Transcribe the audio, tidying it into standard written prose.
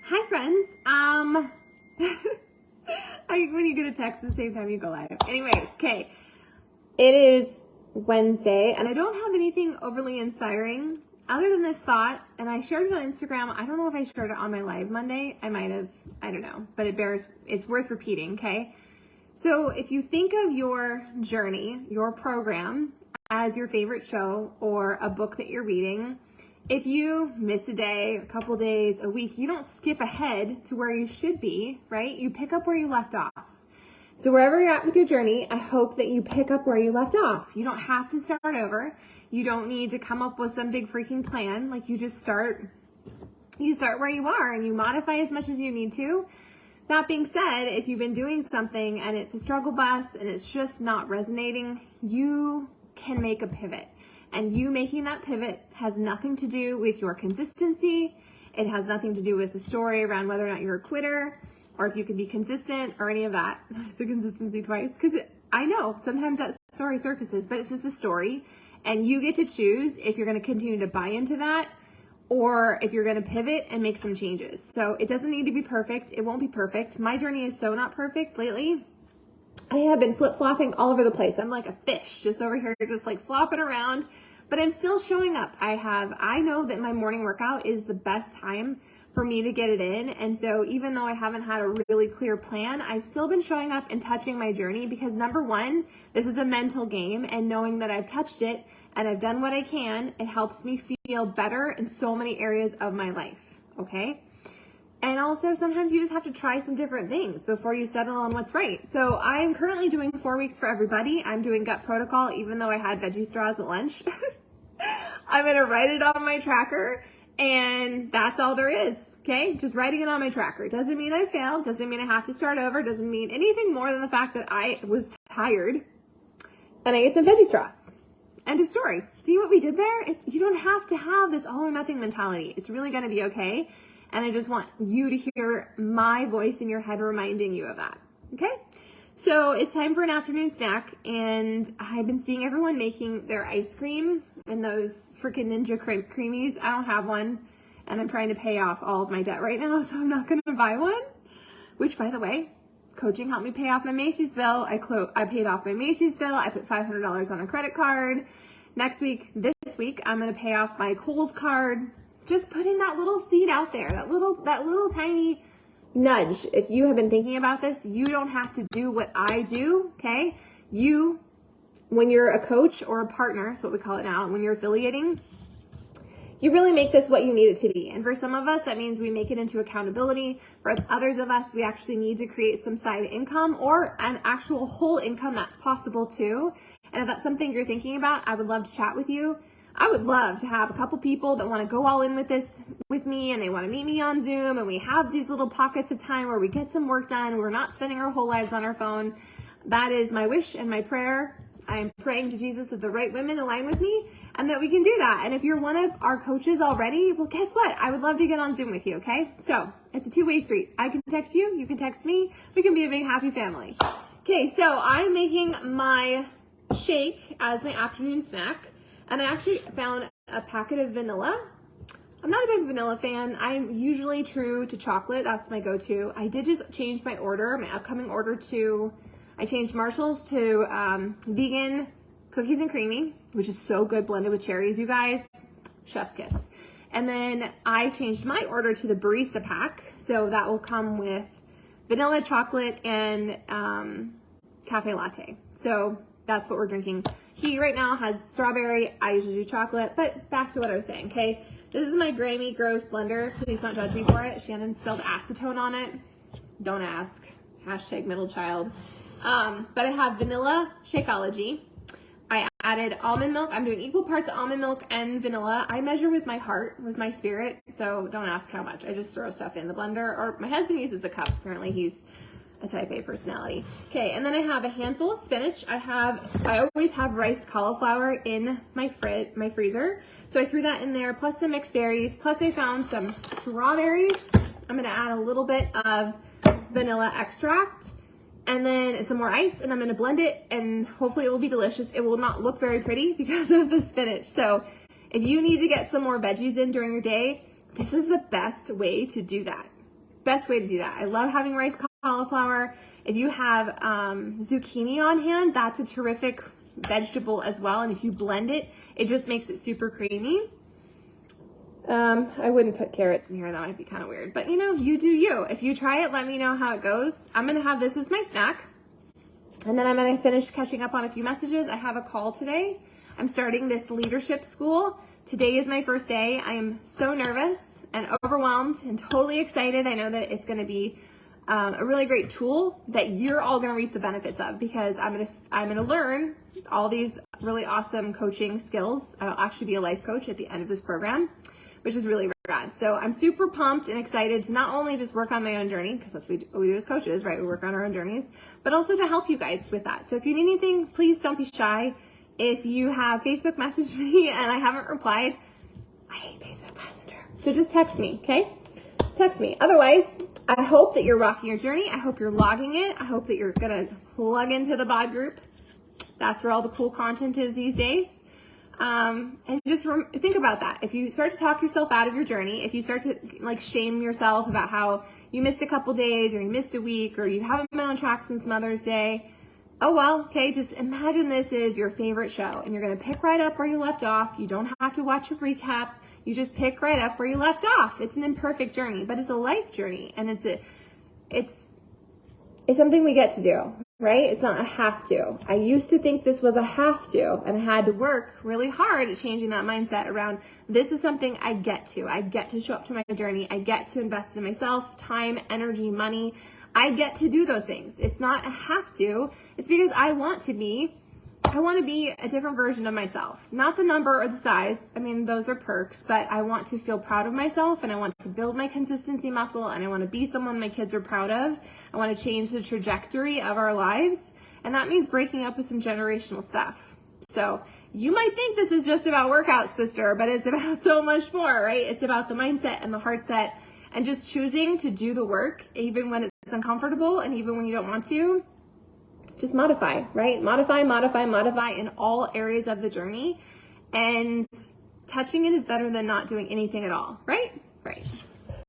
Hi friends. When you get a text at the same time you go live. Anyways, okay. It is Wednesday and I don't have anything overly inspiring other than this thought, and I shared it on Instagram. I don't know if I shared it on my live Monday. I might have, I don't know, but it's worth repeating, okay? So if you think of your journey, your program as your favorite show or a book that you're reading, if you miss a day, a couple days, a week, you don't skip ahead to where you should be, right? You pick up where you left off. So wherever you're at with your journey, I hope that you pick up where you left off. You don't have to start over. You don't need to come up with some big freaking plan. Like, you just start where you are and you modify as much as you need to. That being said, if you've been doing something and it's a struggle bus and it's just not resonating, you can make a pivot. And you making that pivot has nothing to do with your consistency. It has nothing to do with the story around whether or not you're a quitter or if you can be consistent or any of that. I said consistency twice because I know sometimes that story surfaces, but it's just a story. And you get to choose if you're going to continue to buy into that or if you're going to pivot and make some changes. So it doesn't need to be perfect. It won't be perfect. My journey is so not perfect lately. I have been flip-flopping all over the place. I'm like a fish just over here, just like flopping around, but I'm still showing up. I know that my morning workout is the best time for me to get it in. And so even though I haven't had a really clear plan, I've still been showing up and touching my journey because number one, this is a mental game, and knowing that I've touched it and I've done what I can, it helps me feel better in so many areas of my life. Okay. And also sometimes you just have to try some different things before you settle on what's right. So I'm currently doing 4 weeks for everybody. I'm doing gut protocol, even though I had veggie straws at lunch. I'm going to write it on my tracker, and that's all there is. Okay. Just writing it on my tracker. Doesn't mean I failed. Doesn't mean I have to start over. Doesn't mean anything more than the fact that I was tired and I ate some veggie straws. End of story. See what we did there? You don't have to have this all or nothing mentality. It's really going to be okay. And I just want you to hear my voice in your head reminding you of that. Okay? So it's time for an afternoon snack, and I've been seeing everyone making their ice cream and those freaking Ninja Creamies. I don't have one, and I'm trying to pay off all of my debt right now, so I'm not going to buy one. Which, by the way, coaching helped me pay off my Macy's bill. I paid off my Macy's bill. I put $500 on a credit card. This week, I'm going to pay off my Kohl's card. Just putting that little seed out there, that little tiny nudge. If you have been thinking about this, you don't have to do what I do, okay? When you're a coach or a partner, that's what we call it now, when you're affiliating, you really make this what you need it to be. And for some of us, that means we make it into accountability. For others of us, we actually need to create some side income or an actual whole income. That's possible too. And if that's something you're thinking about, I would love to chat with you. I would love to have a couple people that want to go all in with this with me, and they want to meet me on Zoom, and we have these little pockets of time where we get some work done. We're not spending our whole lives on our phone. That is my wish and my prayer. I am praying to Jesus that the right women align with me and that we can do that. And if you're one of our coaches already, well, guess what? I would love to get on Zoom with you, okay? So it's a two-way street. I can text you. You can text me. We can be a big, happy family. Okay, so I'm making my shake as my afternoon snack. And I actually found a packet of vanilla. I'm not a big vanilla fan. I'm usually true to chocolate. That's my go-to. I did just change my upcoming order I changed Marshall's to vegan cookies and creamy, which is so good blended with cherries, you guys. Chef's kiss. And then I changed my order to the barista pack. So that will come with vanilla, chocolate, and cafe latte. So that's what we're drinking. He right now has strawberry. I usually do chocolate, but back to what I was saying, okay? This is my Grammy Gross blender. Please don't judge me for it. Shannon spelled acetone on it. Don't ask. Hashtag middle child. But I have vanilla Shakeology. I added almond milk. I'm doing equal parts almond milk and vanilla. I measure with my heart, with my spirit, so don't ask how much. I just throw stuff in the blender, or my husband uses a cup. Apparently he's a type A personality. Okay, and then I have a handful of spinach. I always have riced cauliflower in my freezer. So I threw that in there, plus some mixed berries, plus I found some strawberries. I'm gonna add a little bit of vanilla extract and then some more ice, and I'm gonna blend it, and hopefully it will be delicious. It will not look very pretty because of the spinach. So if you need to get some more veggies in during your day, this is the best way to do that. best way to do that. I love having rice cauliflower. If you have zucchini on hand, that's a terrific vegetable as well. And if you blend it, it just makes it super creamy. I wouldn't put carrots in here. That might be kind of weird, but you know, you do you. If you try it, let me know how it goes. I'm going to have this as my snack. And then I'm going to finish catching up on a few messages. I have a call today. I'm starting this leadership school. Today is my first day. I am so nervous and overwhelmed and totally excited. I know that it's going to be a really great tool that you're all going to reap the benefits of, because I'm going to learn all these really awesome coaching skills. I'll actually be a life coach at the end of this program, which is really rad. So I'm super pumped and excited to not only just work on my own journey, because that's what we do as coaches, right? We work on our own journeys, but also to help you guys with that. So if you need anything, please don't be shy. If you have Facebook messaged me and I haven't replied, I hate Facebook Messenger. So just text me, okay? Text me. Otherwise, I hope that you're rocking your journey. I hope you're logging it. I hope that you're going to plug into the bod group. That's where all the cool content is these days. And just think about that. If you start to talk yourself out of your journey, if you start to like shame yourself about how you missed a couple days or you missed a week or you haven't been on track since Mother's Day, oh well, okay, just imagine this is your favorite show and you're going to pick right up where you left off. You don't have to watch a recap. You just pick right up where you left off. It's an imperfect journey, but it's a life journey, and it's something we get to do, right? It's not a have to. I used to think this was a have to, and I had to work really hard at changing that mindset around this is something I get to. I get to show up to my journey. I get to invest in myself, time, energy, money. I get to do those things. It's not a have to. It's because I want to be a different version of myself. Not the number or the size. I mean, those are perks, but I want to feel proud of myself, and I want to build my consistency muscle, and I want to be someone my kids are proud of. I want to change the trajectory of our lives, and that means breaking up with some generational stuff. So you might think this is just about workouts, sister, but it's about so much more, right? It's about the mindset and the heart set and just choosing to do the work, even when it's uncomfortable and even when you don't want to. Just modify, right? Modify in all areas of the journey. And touching it is better than not doing anything at all, right? Right.